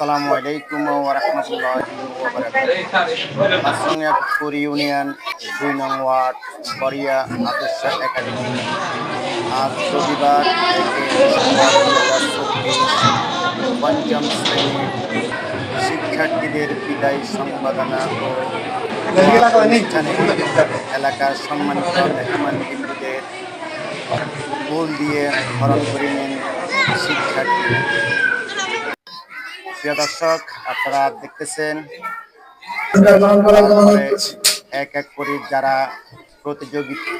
আসসালামু আলাইকুম ওয়া রাহমাতুল্লাহি ওয়া বারাকাতুহু। মাসুমিয়াপুর ইউনিয়ন ২ নং ওয়ার্ড বরিয়া আদর্শ একাডেমি। আজ রবিবার ১ ডিসেম্বর ২০২৪ পঞ্চম শ্রেণীর শিক্ষার্থীদের বিদায় সংবর্ধনা ও অনুষ্ঠানে এলাকার সম্মানিত মেহমান বিন্দুদের ফুল দিয়ে বরণ করে নেন শিক্ষার্থীরা। প্রিয় দর্শক, আপনারা দেখতেছেন এক এক করে যারা প্রতিযোগিতা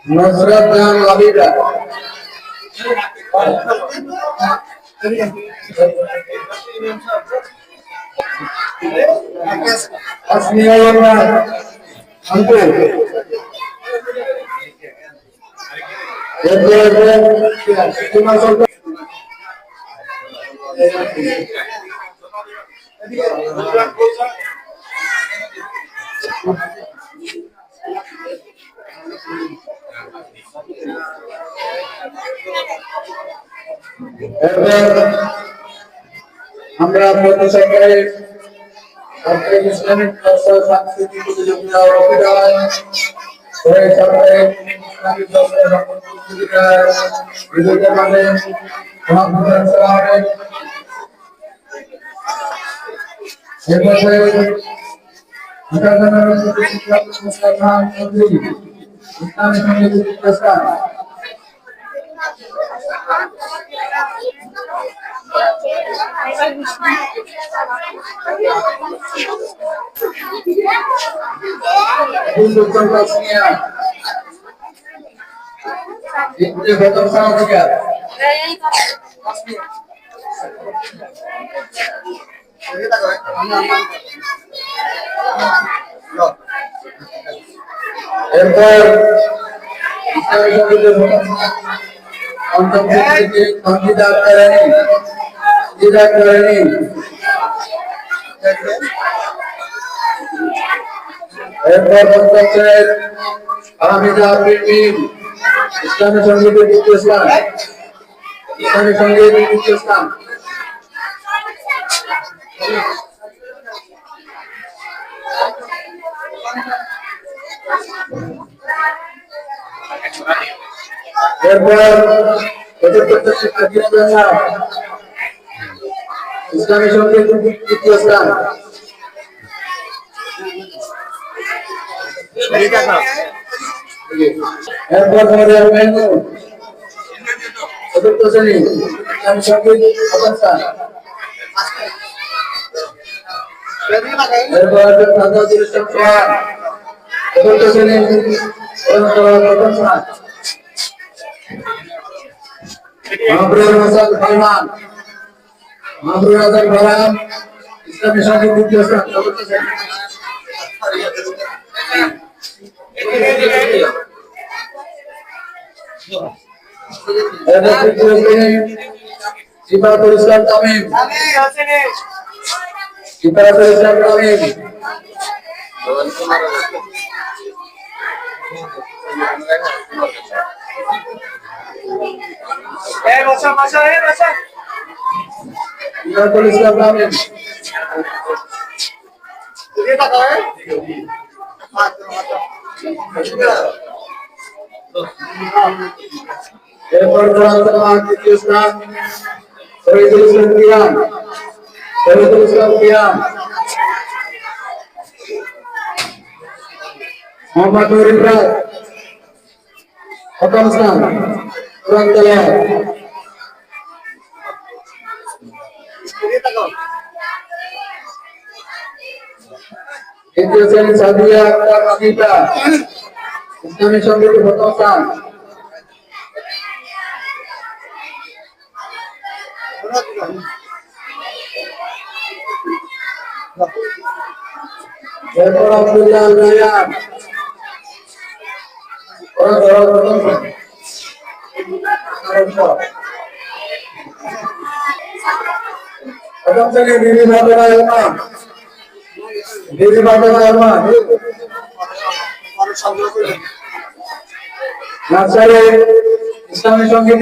নুসরাত জাহান আবিদা আসমিয়া রহমান আনকু আমরা প্রতি সপ্তাহে ইসলামিক সাংস্কৃতিক প্রতিযোগিতা অনুষ্ঠিত হয়। ওই সপ্তাহে ইসলামিক প্রতিযোগিতায় বিজয়ীদের মাঝে মহাপুরস্কার দেওয়া হবে। এরপরে ইসলামী সঙ্গীত পুরস্কার এরপর ইসলামী সঙ্গীতের দ্বিতীয় স্থান ইসলামী সঙ্গীতের দ্বিতীয় স্থান এরপর ইসলামী সঙ্গীতের তৃতীয় স্থান এরপর আমাদের চতুর্থ শ্রেণী ইসলামী সঙ্গীত প্রথম স্থান এরপর চতুর্থ শ্রেণী প্রথম স্থান মাহবুবুল হাসান ফরমান মাহবুবুল হাসান ফরমান ইসলামী সঙ্গীত দ্বিতীয় স্থান চতুর্থ শ্রেণী সিফাতুল ইসলাম তামিম সিফাতুল ইসলাম তামিম ইরাকুল ইসলাম রামিন এরপর দ্বিতীয় স্থান শহীদুল ইসলাম কিয়াম মোহাম্মদ নুর ইমরান প্রথম স্থান চূড়ান্তলা দ্বিতীয় শ্রেণী সাদিয়া আক্তার রাবিতা ইসলামী সংগীত প্রথম স্থান এরপর আব্দুল্লাহ আল রায়ান প্রথম শ্রেণী বিবি ফাতেমা আলমান নার্সারি ইসলামী সংগীত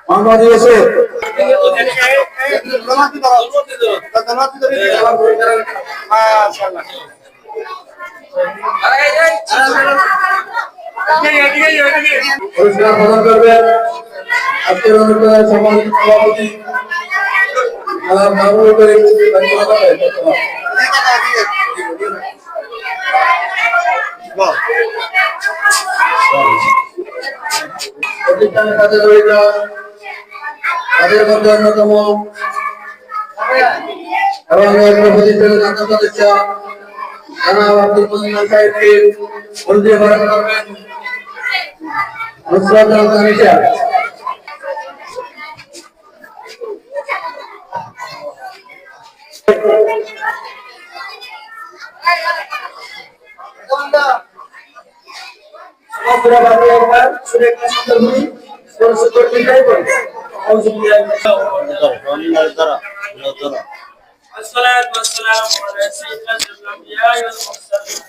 মোহাম্মদ ইউসুফ পুরস্কার প্রদান করবেন আজকের অনুষ্ঠানের সম্মানিত সভাপতি মাহবুব করিম প্রতিষ্ঠানের সাথে জড়িত তাদের মধ্যে অন্যতম এবং প্রতিষ্ঠানের জাতীয় সদস্য জনাব আব্দুল মজিদ সাহেবকে মন্ত্রী বরণ করবেন নুসরাত আল-তানিশা। الصلاة والسلام على سيدنا الأنبياء والمرسلين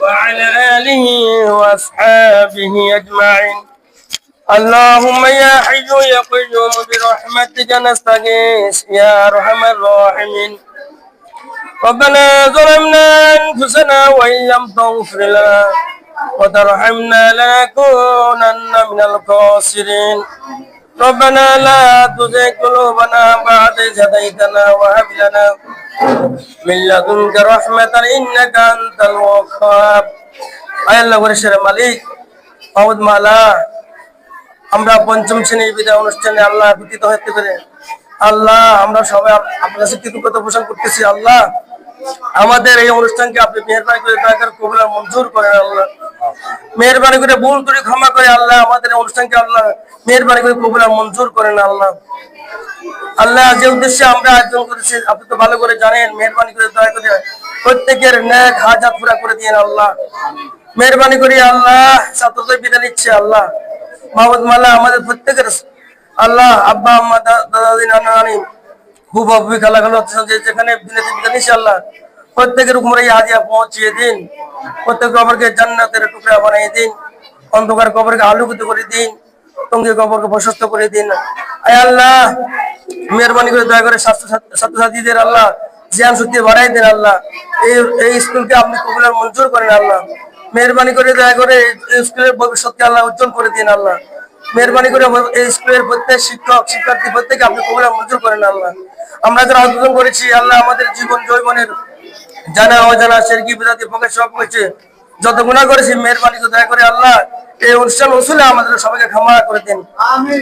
وعلى آله وأصحابه أجمعين. اللهم يا حي يا قيوم برحمتك نستغيث يا أرحم الراحمين. ربنا ظلمنا أنفسنا وإن لم تغفر لنا وترحمنا لنكونن من الخاسرين. ربنا لا تزغ قلوبنا بعد إذ هديتنا وهب لنا من لدنك رحمة إنك أنت الوهاب. আল্লাহ ওয়ারিশের মালিক মাহমুদ মালা আমরা পঞ্চম শ্রেণীর বিদায় অনুষ্ঠানে আল্লাহ একত্রিত হতে পেরে আল্লাহ আমরা সবাই আপনার কাছে কৃতজ্ঞতা পোষণ করতেছি। আল্লাহ আমাদের এই অনুষ্ঠানকে আপনি মেহেরবানি করে দয়া করে কবুল আর মঞ্জুর করেন। আল্লাহ মেহেরবানি করে ভুল ত্রুটি ক্ষমা করে আল্লাহ আমাদের এই অনুষ্ঠানকে আল্লাহ মেহেরবানি করে কবুল আর মঞ্জুর করেন। আল্লাহ আল্লাহ যে উদ্দেশ্যে আমরা আয়োজন করেছি আপনি তো ভালো করে জানেন, মেহেরবানি করে দয়া করে প্রত্যেকের নেক হাজাত পুরা করে দিয়েন। আল্লাহ মেহেরবানি করে আল্লাহ ছাত্রদের বিদায় নিচ্ছে আল্লাহ মাহমুদ মালা আমাদের প্রত্যেকের আল্লাহ আব্বা আম্মা দাদাদি নানা নানি খুব অভি খেলা খেলা যেখানে বিদায় নিচ্ছে আল্লাহ প্রত্যেকের উপরে হাজিয়া পৌঁছিয়ে দিন, প্রত্যেক কবরকে জান্নাতের টুকরা বানিয়ে দিন, অন্ধকার কবরকে আলোকিত করে দিন, টঙ্গি কবরকে প্রশস্ত করে দিন। আয় আল্লাহ মেহরবানি করে দয়া করে ছাত্রছাত্রীদের আল্লাহ জ্ঞান শক্তি বাড়াই দেন। আল্লাহ এই স্কুলকে আপনি কবুল আর মঞ্জুর করেন। আল্লাহ মেহরবানি করে দয়া করে এই স্কুলের ভবিষ্যৎকে আল্লাহ উজ্জ্বল করে দিন। আল্লাহ মেহরবানি করে এই স্কুলের প্রত্যেক শিক্ষক শিক্ষার্থী প্রত্যেকে আপনি কবুল আর মঞ্জুর করেন। আল্লাহ আমরা যারা উদ্বোধন করেছি আল্লাহ আমাদের জীবন জৈবনের জানা অজানা শিরকি বিদাতি প্রকাশ সব করছে যত গুনাহ করেছি মেহরবানি করে দয়া করে আল্লাহ এই অনুষ্ঠান উসুলে আমাদের সবাইকে ক্ষমা করে দিন। আমিন।